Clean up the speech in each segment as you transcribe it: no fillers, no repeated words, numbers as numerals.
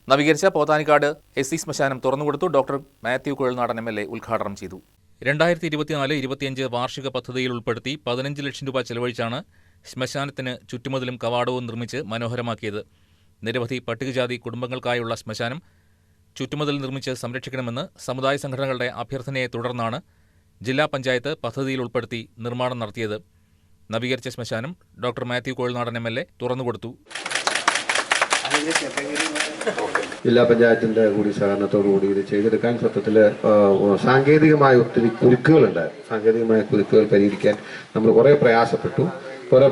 നവീകരിച്ച പോത്താനിക്കാട് SC ശ്മശാനം തുറന്നുകൊടുത്തു. ഡോക്ടർ മാത്യു കുഴൽനാടൻ MLA ഉദ്ഘാടനം ചെയ്തു. 2024-25 വാർഷിക പദ്ധതിയിൽ ഉൾപ്പെടുത്തി 15 ലക്ഷം രൂപ ചെലവഴിച്ചാണ് ശ്മശാനത്തിന് ചുറ്റുമതിലും കവാടവും നിർമ്മിച്ച് മനോഹരമാക്കിയത്. നിരവധി പട്ടികജാതി കുടുംബങ്ങൾക്കായുള്ള ശ്മശാനം ചുറ്റുമതിൽ നിർമ്മിച്ച് സംരക്ഷിക്കണമെന്ന് സമുദായ സംഘടനകളുടെ അഭ്യർത്ഥനയെ തുടർന്നാണ് ജില്ലാ പഞ്ചായത്ത് പദ്ധതിയിൽ ഉൾപ്പെടുത്തി നിർമ്മാണം നടത്തിയത്. നവീകരിച്ച ശ്മശാനം ഡോക്ടർ മാത്യു കുഴൽനാടൻ MLA തുറന്നുകൊടുത്തു. ജില്ലാ പഞ്ചായത്തിന്റെ കൂടി സഹകരണത്തോടുകൂടി ഇത് ചെയ്തെടുക്കാൻ സത്യത്തിൽ സാങ്കേതികമായ ഒത്തിരി കുരുക്കുകളുണ്ടായിരുന്നു. സാങ്കേതികമായ കുരുക്കുകൾ പരിഹരിക്കാൻ നമ്മൾ കുറേ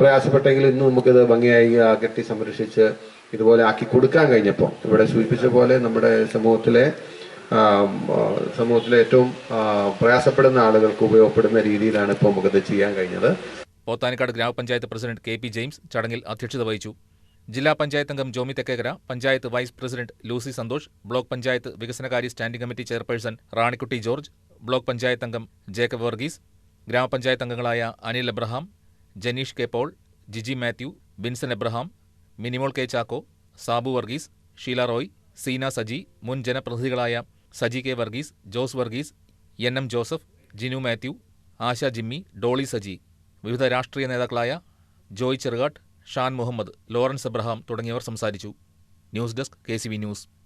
പ്രയാസപ്പെട്ടെങ്കിൽ ഇന്ന് നമുക്കിത് ഭംഗിയായി കെട്ടി സംരക്ഷിച്ച് ഇതുപോലെ ആക്കി കൊടുക്കാൻ കഴിഞ്ഞപ്പോൾ ഇവിടെ സൂചിപ്പിച്ച പോലെ നമ്മുടെ സമൂഹത്തിലെ ഏറ്റവും പ്രയാസപ്പെടുന്ന ആളുകൾക്ക് ഉപയോഗപ്പെടുന്ന രീതിയിലാണ് ഇപ്പോൾ നമുക്കത് ചെയ്യാൻ കഴിഞ്ഞത്. പോത്താനിക്കാട് ഗ്രാമപഞ്ചായത്ത് പ്രസിഡന്റ് KP ജെയിംസ് ചടങ്ങിൽ അധ്യക്ഷത വഹിച്ചു. ജില്ലാ പഞ്ചായത്ത് അംഗം Jomy Thekkekara, panchayat vice president Lucy Santhosh, block panchayat വികസനകാര്യ standing committee chairperson Ranikutty George, block panchayat അംഗം ജേക്കബ് വർഗീസ്, ഗ്രാമപഞ്ചായത്ത് അംഗങ്ങളായ അനിൽ എബ്രഹാം, ജനീഷ് K. പോൾ, ജിജി മാത്യു, ബിൻസൺ എബ്രഹാം, മിനിമോൾ K. ചാക്കോ, സാബു വർഗീസ്, ഷീല റോയ്, സീന സജി, മുൻ ജനപ്രതിനിധികളായ സജി K. വർഗീസ്, ജോസ് വർഗീസ്, NM ജോസഫ്, ജിനു മാത്യു, ആശ ജിമ്മി, ഡോളി സജി, വിവിധ രാഷ്ട്രീയ നേതാക്കളായ ജോയ് ചെറുകാട്ട്, ഷാൻ മുഹമ്മദ്, ലോറൻസ് എബ്രഹാം തുടങ്ങിയവർ സംസാരിച്ചു. News desk KCV news.